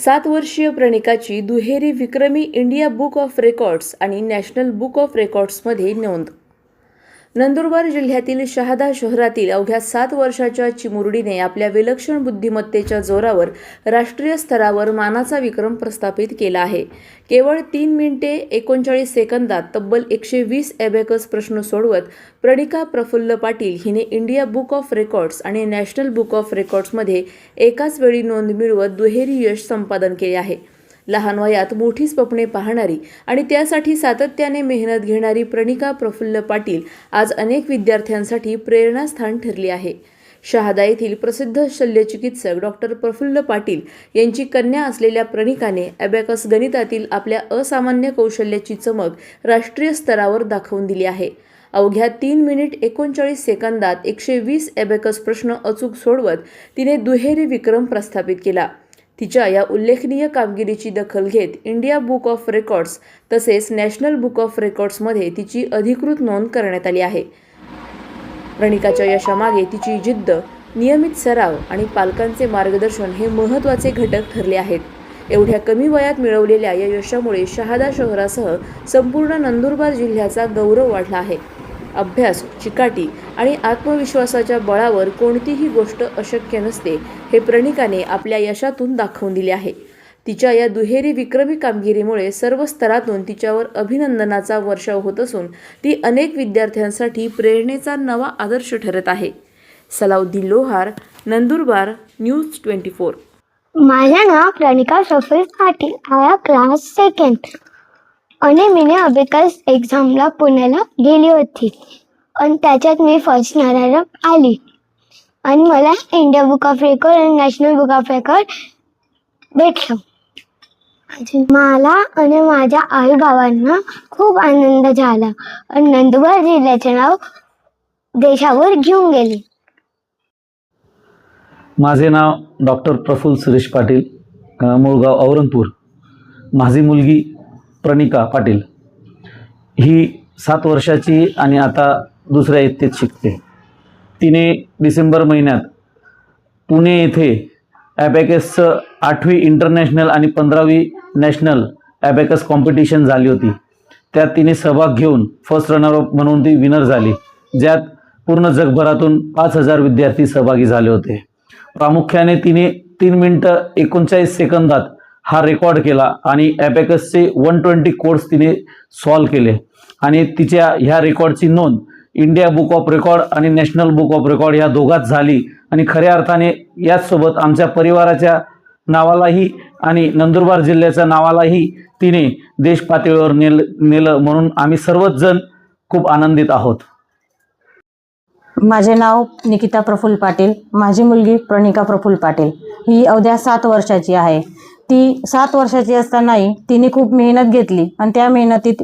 7 वर्षीय प्रणिकाची दुहेरी विक्रमी इंडिया बुक ऑफ रेकॉर्ड्स आणि नॅशनल बुक ऑफ रेकॉर्ड्समध्ये नोंद. नंदुरबार जिल्ह्यातील शहादा शहरातील अवघ्या 7 वर्षाच्या चिमुरडीने आपल्या विलक्षण बुद्धिमत्तेच्या जोरावर राष्ट्रीय स्तरावर मानाचा विक्रम प्रस्थापित केला आहे. केवळ 3 मिनिटे 39 सेकंदात तब्बल 120 ॲबॅकस प्रश्न सोडवत प्रणिका प्रफुल्ल पाटील हिने इंडिया बुक ऑफ रेकॉर्ड्स आणि नॅशनल बुक ऑफ रेकॉर्ड्समध्ये एकाच वेळी नोंद मिळवत दुहेरी यश संपादन केले आहे. लहान वयात मोठी स्वप्ने पाहणारी आणि त्यासाठी सातत्याने मेहनत घेणारी प्रणिका प्रफुल्ल पाटील आज अनेक विद्यार्थ्यांसाठी प्रेरणास्थान ठरली आहे. शहादा येथील प्रसिद्ध शल्यचिकित्सक डॉक्टर प्रफुल्ल पाटील यांची कन्या असलेल्या प्रणिकाने ॲबॅकस गणितातील आपल्या असामान्य कौशल्याची चमक राष्ट्रीय स्तरावर दाखवून दिली आहे. अवघ्या 3 मिनिट 39 सेकंदात 120 ॲबॅकस प्रश्न अचूक सोडवत तिने दुहेरी विक्रम प्रस्थापित केला. तिच्या या उल्लेखनीय कामगिरीची दखल घेत इंडिया बुक ऑफ रेकॉर्ड्स तसेच नॅशनल बुक ऑफ रेकॉर्ड्समध्ये तिची अधिकृत नोंद करण्यात आली आहे. प्रणिकाच्या यशामागे तिची जिद्द, नियमित सराव आणि पालकांचे मार्गदर्शन हे महत्त्वाचे घटक ठरले आहेत. एवढ्या कमी वयात मिळवलेल्या या यशामुळे शहादा शहरासह संपूर्ण नंदुरबार जिल्ह्याचा गौरव वाढला आहे. अभ्यास, चिकाटी आणि आत्मविश्वासाच्या बळावर कोणतीही गोष्ट अशक्य नसते हे प्रणिकाने आपल्या यशातून दाखवून दिले आहे. तिच्या या दुहेरी विक्रमी कामगिरीमुळे सर्व स्तरातून तिच्यावर अभिनंदनाचा वर्षाव होत असून ती अनेक विद्यार्थ्यांसाठी प्रेरणेचा नवा आदर्श ठरत आहे. सलाउद्दीन लोहार, नंदुरबार, न्यूज 24. माझे नाव प्रणिका प्रफुल्ल पाटील, आया क्लास 2 आणि मी अबॅकस एक्झामला पुण्याला गेली होती आणि त्याच्यात मी फर्स्ट नंबर आली आणि मला इंडिया बुक ऑफ रेकॉर्ड आणि नॅशनल बुक ऑफ रेकॉर्ड भेटलं. मला आणि माझ्या आई बाबांना खूप आनंद झाला आणि नंदुरबार जिल्ह्याचे नाव देशावर घेऊन गेले. माझे नाव डॉक्टर प्रफुल्ल सुरेश पाटील, मूळगाव औरंगपूर. माझी मुलगी प्रणिका पाटील ही 7 वर्षाची आणि आता दुसऱ्या इयत्तेत शिकते. तिने डिसेंबर महिन्यात पुणे येथे ॲबॅकसचं 8वी इंटरनॅशनल आणि 15वी नॅशनल ॲबॅकस कॉम्पिटिशन झाली होती. त्यात तिने सहभाग घेऊन फर्स्ट रनरअप म्हणून ती विनर झाली, ज्यात पूर्ण जगभरातून 5000 विद्यार्थी सहभागी झाले होते. प्रामुख्याने तिने 3 मिनिटं 39 सेकंदात हा रेकॉर्ड केला आणि ॲबॅकसचे 120 कोड्स तिने सॉल्व केले आणि तिच्या ह्या रेकॉर्डची नोंद इंडिया बुक ऑफ रेकॉर्ड आणि नॅशनल बुक ऑफ रेकॉर्ड ह्या दोघात झाली. आणि खऱ्या अर्थाने याचसोबत आमच्या परिवाराच्या नावालाही आणि नंदुरबार जिल्ह्याच्या नावालाही तिने देश पातळीवर नेलं म्हणून आम्ही सर्वच जण खूप आनंदित आहोत. माझे नाव निकिता प्रफुल्ल पाटील. माझी मुलगी प्रणिका प्रफुल्ल पाटील ही अवघ्या 7 वर्षाची आहे. ती 7 वर्षाची असतानाही तिने खूप मेहनत घेतली आणि त्या मेहनतीत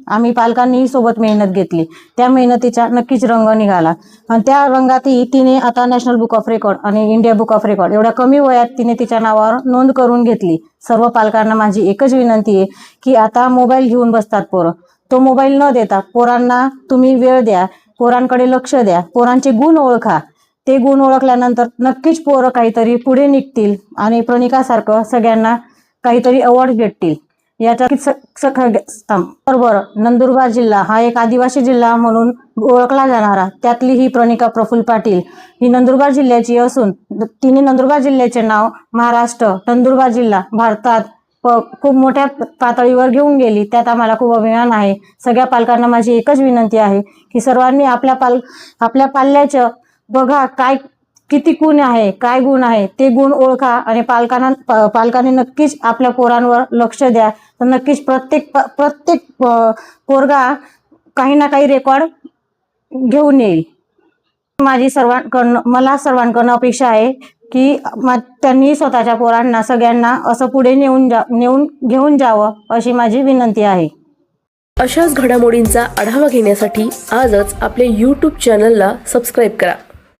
आम्ही पालकांनीही सोबत मेहनत घेतली. त्या मेहनतीचा नक्कीच रंग निघाला आणि त्या रंगातही तिने आता नॅशनल बुक ऑफ रेकॉर्ड आणि इंडिया बुक ऑफ रेकॉर्ड एवढ्या कमी वयात तिने तिच्या नावावर नोंद करून घेतली. सर्व पालकांना माझी एकच विनंती आहे की आता मोबाईल घेऊन बसतात पोरं, तो मोबाईल न देता पोरांना तुम्ही वेळ द्या, पोरांकडे लक्ष द्या, पोरांचे गुण ओळखा. ते गुण ओळखल्यानंतर नक्कीच पोरं काहीतरी पुढे निघतील आणि प्रणिकासारखं सगळ्यांना काहीतरी अवॉर्ड भेटतील. याचा बरोबर नंदुरबार जिल्हा हा एक आदिवासी जिल्हा म्हणून ओळखला जाणारा त्यातली ही प्रणिका प्रफुल्ल पाटील ही नंदुरबार जिल्ह्याची असून तिने नंदुरबार जिल्ह्याचे नाव महाराष्ट्र, नंदुरबार जिल्हा भारतात खूप मोठ्या पातळीवर घेऊन गेली. त्यात आम्हाला खूप अभिमान आहे. सगळ्या पालकांना माझी एकच विनंती आहे की सर्वांनी आपल्या पाल्याचं बघा किती गुण आहे, काय गुण आहे ते गुण ओळखा आणि पालकांनी नक्कीच आपल्या पोरांवर लक्ष द्या. तर नक्कीच प्रत्येक पोरगा काही ना काही रेकॉर्ड घेऊन येईल. मला सर्वांकडून अपेक्षा आहे की त्यांनी स्वतःच्या पोरांना सगळ्यांना असं पुढे घेऊन जावं अशी माझी विनंती आहे. अशाच घडामोडींचा आढावा घेण्यासाठी आजच आपले YouTube चॅनलला सबस्क्राईब करा.